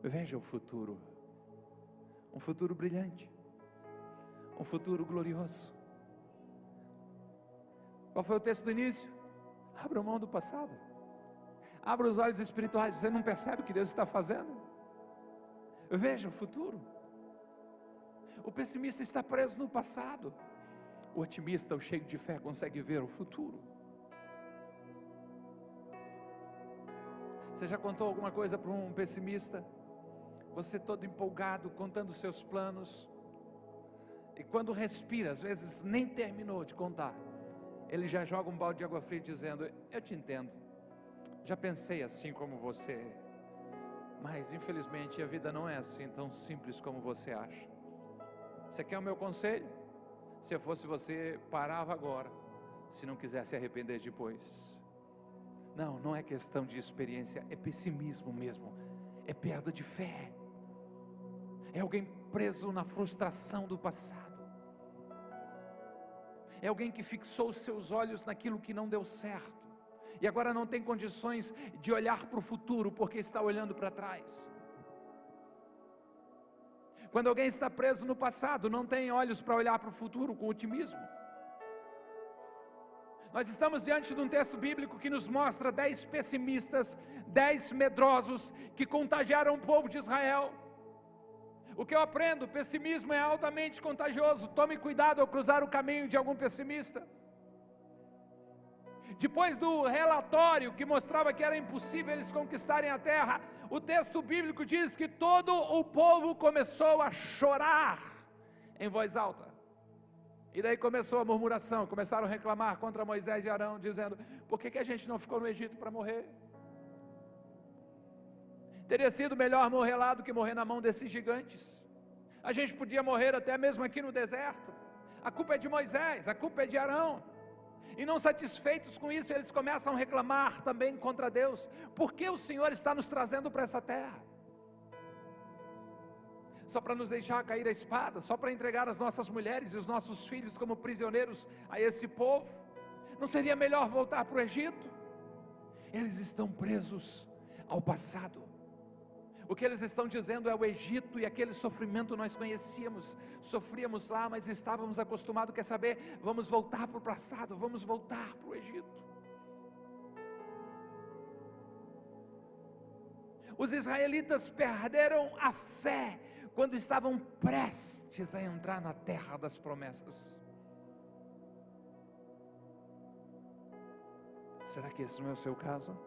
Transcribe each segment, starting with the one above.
Veja o futuro, um futuro brilhante, um futuro glorioso. Qual foi o texto do início? Abra mão do passado, abra os olhos espirituais. Você não percebe o que Deus está fazendo? Veja o futuro. O pessimista está preso no passado, o otimista, o cheio de fé, consegue ver o futuro. Você já contou alguma coisa para um pessimista? Você todo empolgado, contando os seus planos, e quando respira, às vezes nem terminou de contar, ele já joga um balde de água fria dizendo: eu te entendo, já pensei assim como você, mas infelizmente a vida não é assim tão simples como você acha. Você quer o meu conselho? Se eu fosse você, parava agora, se não quiser se arrepender depois. Não, não é questão de experiência, é pessimismo mesmo, é perda de fé, é alguém preso na frustração do passado, é alguém que fixou os seus olhos naquilo que não deu certo, e agora não tem condições de olhar para o futuro, porque está olhando para trás. Quando alguém está preso no passado, não tem olhos para olhar para o futuro com otimismo. Nós estamos diante de um texto bíblico que nos mostra 10 pessimistas, 10 medrosos que contagiaram o povo de Israel. O que eu aprendo? Pessimismo é altamente contagioso. Tome cuidado ao cruzar o caminho de algum pessimista. Depois do relatório que mostrava que era impossível eles conquistarem a terra, o texto bíblico diz que todo o povo começou a chorar em voz alta. E daí começou a murmuração, começaram a reclamar contra Moisés e Arão, dizendo: por que a gente não ficou no Egito para morrer? Teria sido melhor morrer lá do que morrer na mão desses gigantes. A gente podia morrer até mesmo aqui no deserto. A culpa é de Moisés, a culpa é de Arão. E não satisfeitos com isso, eles começam a reclamar também contra Deus. Por que o Senhor está nos trazendo para essa terra? Só para nos deixar cair a espada? Só para entregar as nossas mulheres e os nossos filhos como prisioneiros a esse povo? Não seria melhor voltar para o Egito? Eles estão presos ao passado. O que eles estão dizendo é: o Egito e aquele sofrimento nós conhecíamos, sofríamos lá, mas estávamos acostumados. Quer saber? Vamos voltar para o passado, vamos voltar para o Egito. Os israelitas perderam a fé quando estavam prestes a entrar na terra das promessas. Será que esse não é o seu caso?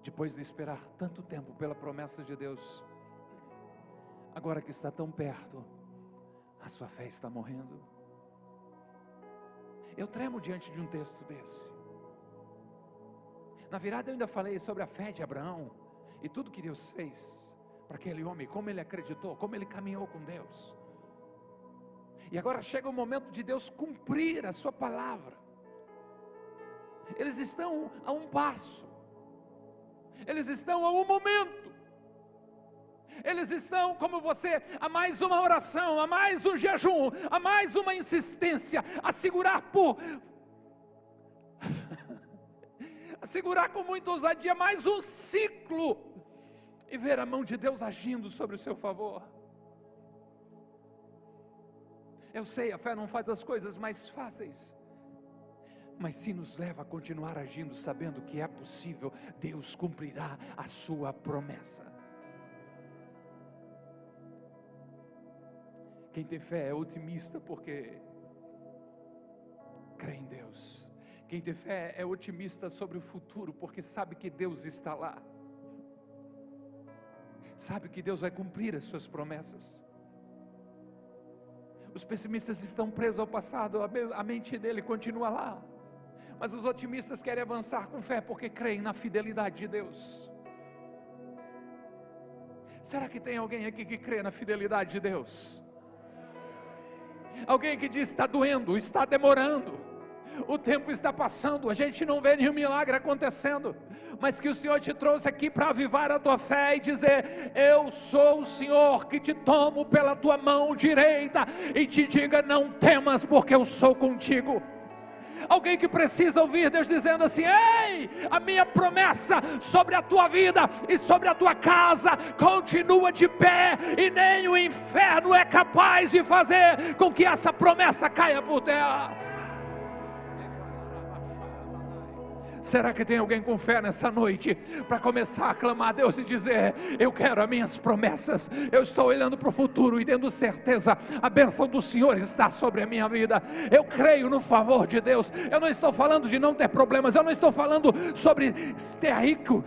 Depois de esperar tanto tempo pela promessa de Deus, agora que está tão perto, a sua fé está morrendo. Eu tremo diante de um texto desse. Na virada eu ainda falei sobre a fé de Abraão e tudo que Deus fez para aquele homem, como ele acreditou, como ele caminhou com Deus. E agora chega o momento de Deus cumprir a sua palavra. Eles estão a um passo, eles estão a um momento, eles estão como você, a mais uma oração, a mais um jejum, a mais uma insistência, a segurar a segurar com muita ousadia mais um ciclo, e ver a mão de Deus agindo sobre o seu favor. Eu sei, a fé não faz as coisas mais fáceis, mas sim nos leva a continuar agindo, sabendo que é possível. Deus cumprirá a sua promessa. Quem tem fé é otimista porque crê em Deus. Quem tem fé é otimista sobre o futuro porque sabe que Deus está lá, sabe que Deus vai cumprir as suas promessas. Os pessimistas estão presos ao passado, a mente dele continua lá, mas os otimistas querem avançar com fé porque creem na fidelidade de Deus. Será que tem alguém aqui que crê na fidelidade de Deus? Alguém que diz: está doendo, está demorando, o tempo está passando, a gente não vê nenhum milagre acontecendo, mas que o Senhor te trouxe aqui para avivar a tua fé e dizer: eu sou o Senhor que te tomo pela tua mão direita e te diga: não temas, porque eu sou contigo. Alguém que precisa ouvir Deus dizendo assim: ei, a minha promessa sobre a tua vida e sobre a tua casa continua de pé, e nem o inferno é capaz de fazer com que essa promessa caia por terra. Será que tem alguém com fé nessa noite para começar a clamar a Deus e dizer: eu quero as minhas promessas, eu estou olhando para o futuro e tendo certeza, a bênção do Senhor está sobre a minha vida, eu creio no favor de Deus. Eu não estou falando de não ter problemas, eu não estou falando sobre ser rico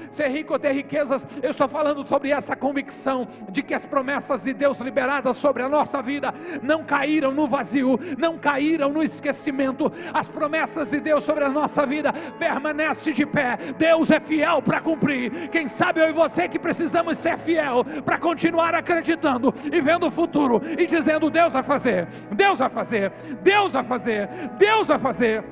ou ter riquezas, eu estou falando sobre essa convicção de que as promessas de Deus liberadas sobre a nossa vida não caíram no vazio, não caíram no esquecimento. As promessas de Deus sobre a nossa vida permanecem de pé. Deus é fiel para cumprir. Quem sabe eu e você que precisamos ser fiel para continuar acreditando e vendo o futuro e dizendo: Deus vai fazer, Deus vai fazer, Deus vai fazer, Deus vai fazer.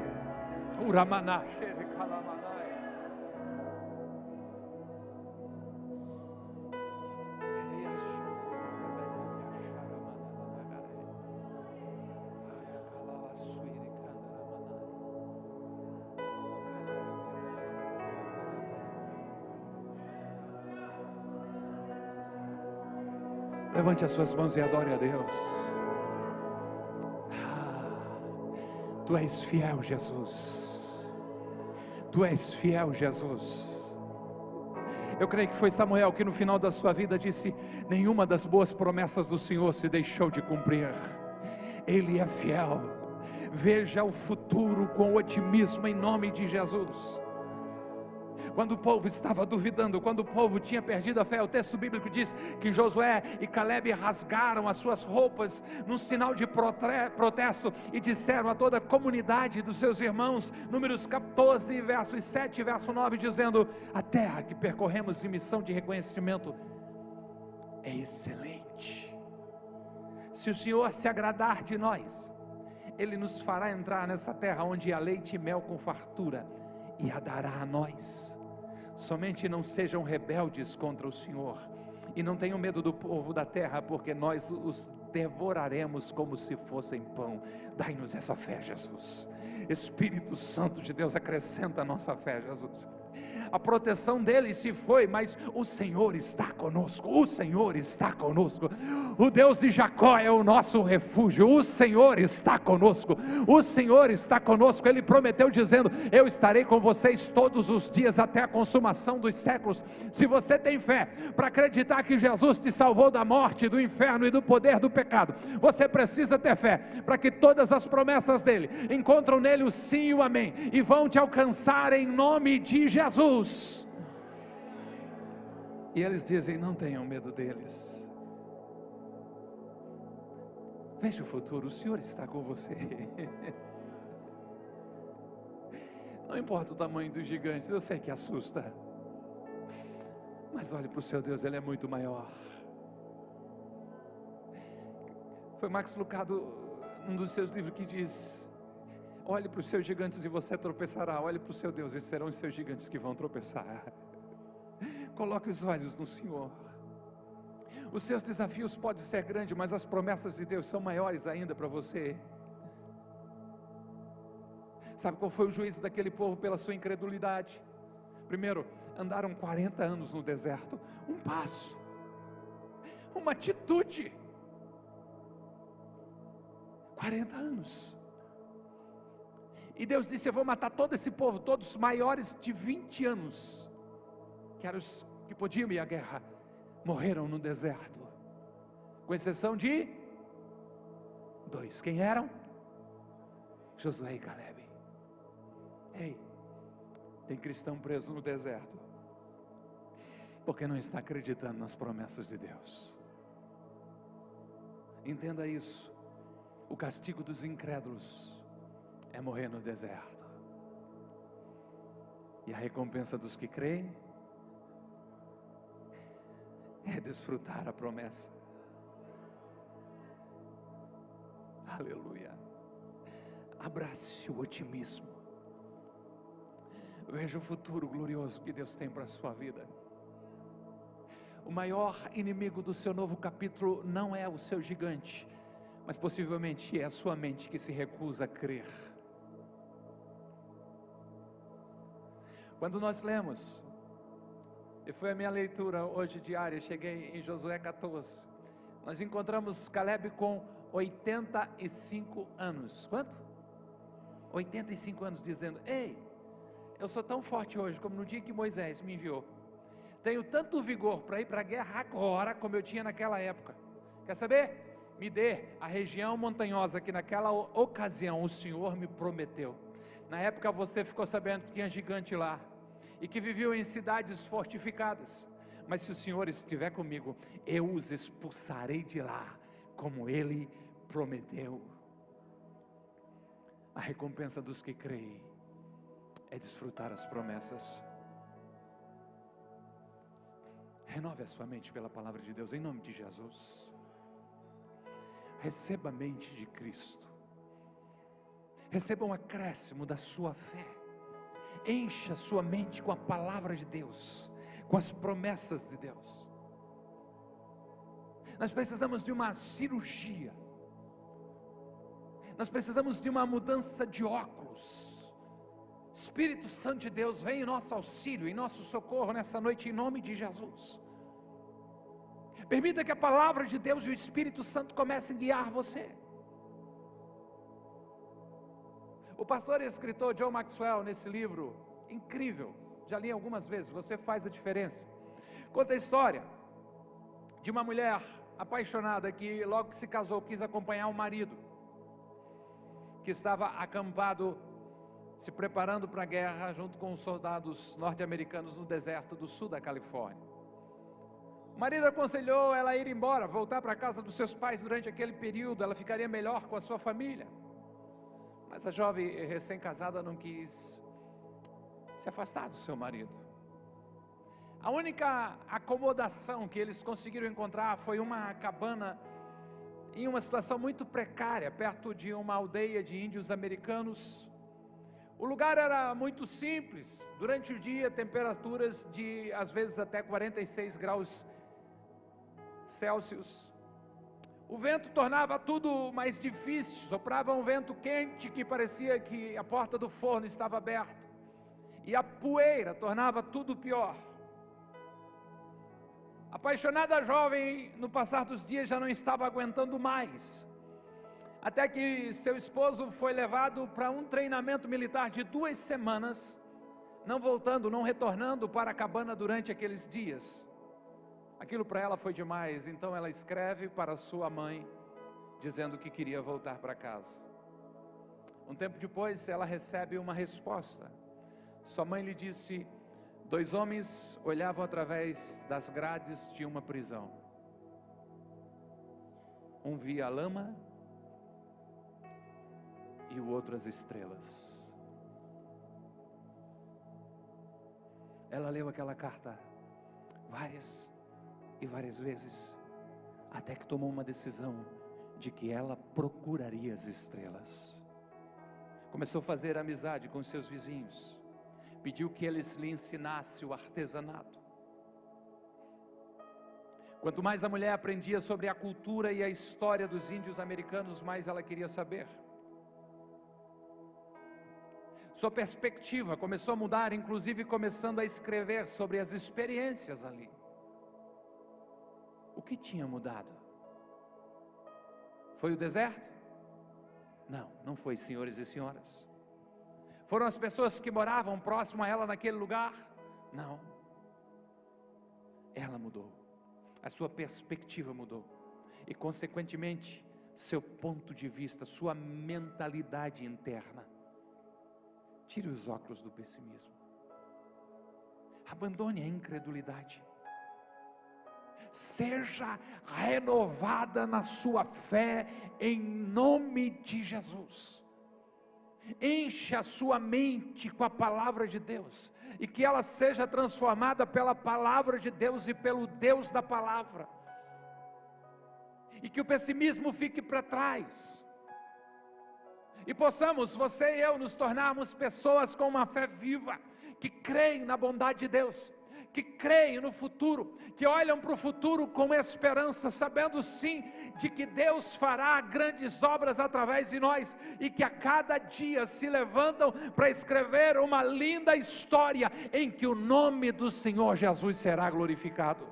Levante as suas mãos e adore a Deus. Tu és fiel, Jesus. Tu és fiel, Jesus. Eu creio que foi Samuel que no final da sua vida disse: nenhuma das boas promessas do Senhor se deixou de cumprir. Ele é fiel. Veja o futuro com otimismo em nome de Jesus. Quando o povo estava duvidando, quando o povo tinha perdido a fé, o texto bíblico diz que Josué e Caleb rasgaram as suas roupas num sinal de protesto e disseram a toda a comunidade dos seus irmãos, Números 14, versos 7 e verso 9, dizendo: a terra que percorremos em missão de reconhecimento é excelente. Se o Senhor se agradar de nós, Ele nos fará entrar nessa terra onde há leite e mel com fartura, e a dará a nós. Somente não sejam rebeldes contra o Senhor, e não tenham medo do povo da terra, porque nós os devoraremos como se fossem pão. Dai-nos essa fé, Jesus. Espírito Santo de Deus, acrescenta a nossa fé, Jesus. A proteção dele se foi, mas o Senhor está conosco. O Senhor está conosco. O Deus de Jacó é o nosso refúgio. O Senhor está conosco. O Senhor está conosco. Ele prometeu dizendo: eu estarei com vocês todos os dias até a consumação dos séculos. Se você tem fé para acreditar que Jesus te salvou da morte, do inferno e do poder do pecado, você precisa ter fé para que todas as promessas dele encontram nele o sim e o amém, e vão te alcançar em nome de Jesus. E eles dizem: não tenham medo deles. Veja o futuro, o Senhor está com você. Não importa o tamanho dos gigantes, eu sei que assusta, mas olhe para o seu Deus, Ele é muito maior. Foi Max Lucado, um dos seus livros, que diz: olhe para os seus gigantes e você tropeçará. Olhe para o seu Deus e serão os seus gigantes que vão tropeçar. Coloque os olhos no Senhor. Os seus desafios podem ser grandes, mas as promessas de Deus são maiores ainda para você. Sabe qual foi o juízo daquele povo pela sua incredulidade? Primeiro, andaram 40 anos no deserto. Um passo, uma atitude. 40 anos. E Deus disse: eu vou matar todo esse povo, todos maiores de 20 anos, que eram os que podiam ir à guerra, morreram no deserto, com exceção de 2. Quem eram? Josué e Caleb. Ei, tem cristão preso no deserto, porque não está acreditando nas promessas de Deus. Entenda isso. O castigo dos incrédulos é morrer no deserto, e a recompensa dos que creem é desfrutar a promessa. Aleluia. Abrace o otimismo. Veja o futuro glorioso que Deus tem para a sua vida. O maior inimigo do seu novo capítulo não é o seu gigante, mas possivelmente é a sua mente que se recusa a crer. Quando nós lemos, e foi a minha leitura hoje diária, cheguei em Josué 14, nós encontramos Caleb com 85 anos, quanto? 85 anos, dizendo: ei, eu sou tão forte hoje como no dia que Moisés me enviou, tenho tanto vigor para ir para a guerra agora como eu tinha naquela época. Quer saber? Me dê a região montanhosa que naquela ocasião o Senhor me prometeu. Na época você ficou sabendo que tinha gigante lá, e que viviam em cidades fortificadas, mas se o Senhor estiver comigo, eu os expulsarei de lá, como Ele prometeu. A recompensa dos que creem é desfrutar as promessas. Renove a sua mente pela palavra de Deus, em nome de Jesus. Receba a mente de Cristo, receba um acréscimo da sua fé, encha a sua mente com a palavra de Deus, com as promessas de Deus. Nós precisamos de uma cirurgia, nós precisamos de uma mudança de óculos. Espírito Santo de Deus, vem em nosso auxílio, em nosso socorro nessa noite, em nome de Jesus. Permita que a palavra de Deus e o Espírito Santo comecem a guiar você. O pastor e escritor John Maxwell, nesse livro incrível, já li algumas vezes, Você Faz a Diferença, conta a história de uma mulher apaixonada que logo que se casou quis acompanhar o marido, que estava acampado, se preparando para a guerra junto com os soldados norte-americanos no deserto do sul da Califórnia. O marido aconselhou ela a ir embora, voltar para a casa dos seus pais durante aquele período, ela ficaria melhor com a sua família. Mas a jovem recém-casada não quis se afastar do seu marido. A única acomodação que eles conseguiram encontrar foi uma cabana em uma situação muito precária, perto de uma aldeia de índios americanos. O lugar era muito simples, durante o dia temperaturas de às vezes até 46 graus Celsius. O vento tornava tudo mais difícil, soprava um vento quente que parecia que a porta do forno estava aberta, e a poeira tornava tudo pior. A apaixonada jovem, no passar dos dias, já não estava aguentando mais, até que seu esposo foi levado para um treinamento militar de 2 semanas, não voltando, não retornando para a cabana durante aqueles dias. Aquilo para ela foi demais, então ela escreve para sua mãe, dizendo que queria voltar para casa. Um tempo depois, ela recebe uma resposta. Sua mãe lhe disse: 2 homens olhavam através das grades de uma prisão. Um via a lama e o outro as estrelas. Ela leu aquela carta várias e várias vezes, até que tomou uma decisão de que ela procuraria as estrelas. Começou a fazer amizade com seus vizinhos, pediu que eles lhe ensinassem o artesanato. Quanto mais a mulher aprendia sobre a cultura e a história dos índios americanos, mais ela queria saber. Sua perspectiva começou a mudar, inclusive começando a escrever sobre as experiências ali. O que tinha mudado? Foi o deserto? Não, não foi, senhores e senhoras. Foram as pessoas que moravam próximo a ela naquele lugar? Não. Ela mudou, a sua perspectiva mudou, e consequentemente, seu ponto de vista, sua mentalidade interna. Tire os óculos do pessimismo, abandone a incredulidade, seja renovada na sua fé, em nome de Jesus. Encha a sua mente com a palavra de Deus, e que ela seja transformada pela palavra de Deus e pelo Deus da palavra, e que o pessimismo fique para trás, e possamos, você e eu, nos tornarmos pessoas com uma fé viva, que creem na bondade de Deus, que creem no futuro, que olham para o futuro com esperança, sabendo sim de que Deus fará grandes obras através de nós, e que a cada dia se levantam para escrever uma linda história em que o nome do Senhor Jesus será glorificado.